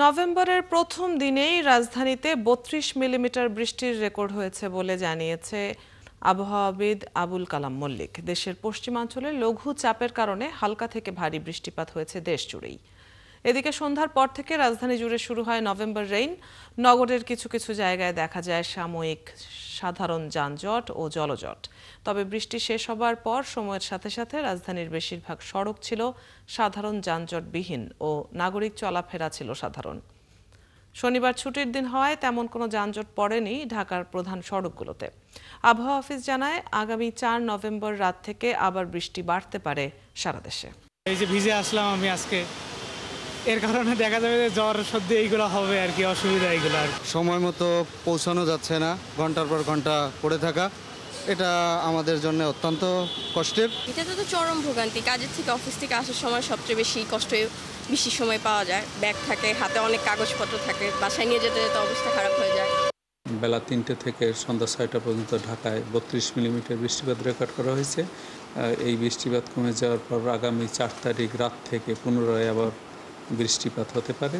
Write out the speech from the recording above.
নভেম্বরের প্রথম দিনেই রাজধানীতে ৩২ মিলিমিটার বৃষ্টির রেকর্ড হয়েছে বলে জানিয়েছে আবহাওয়াবিদ আবুল কালাম মল্লিক। দেশের পশ্চিমাঞ্চলে লঘু চাপের কারণে হালকা থেকে ভারী বৃষ্টিপাত হয়েছে দেশ জুড়েই। এদিকে সন্ধ্যার পর থেকে রাজধানী জুড়ে শুরু হয় নভেম্বর রেইন। নগরের কিছু কিছু জায়গায় দেখা যায় সাময়িক সাধারণ যানজট ও জলজট। তবে বৃষ্টি শেষ হবার পর সময়ের সাথে সাথে রাজধানীর বেশিরভাগ সড়ক ছিল সাধারণ যানজটবিহীন ও নাগরিক চলাফেরা ছিল সাধারণ। শনিবার ছুটির দিন হওয়ায় তেমন কোনো যানজট পড়েনি ঢাকার প্রধান সড়কগুলোতে। আবহাওয়া অফিস জানায়, আগামী ৪ নভেম্বর রাত থেকে আবার বৃষ্টি বাড়তে পারে সারা দেশে। এই যে ভিজে আসলাম আমি আজকে, এর কারণে দেখা যাবে যে জ্বর সর্দি এইগুলো হবে আর কি, অসুবিধা এইগুলো আর সময় মতো পৌঁছানো যাচ্ছে না, ঘন্টার পর ঘন্টা পড়ে থাকা, এটা আমাদের জন্য অত্যন্ত কষ্টের। এটাতে তো চরম ভোগান্তি। কাজের থেকে অফিস থেকে আসার সময় সবচেয়ে বেশি কষ্ট বেশি সময় পাওয়া যায়। ব্যাগ থাকে, হাতে অনেক কাগজপত্র থাকে, বাসায় নিয়ে যেতে যেতে অবস্থা খারাপ হয়ে যায়। বেলা ৩টে থেকে সন্ধ্যা ৬টা পর্যন্ত ঢাকায় ৩২ মিলিমিটার বৃষ্টিপাত রেকর্ড করা হয়েছে। এই বৃষ্টিপাত কমে যাওয়ার পর আগামী ৪ তারিখ রাত থেকে পুনরায় আবার বৃষ্টিপাত হতে পারে।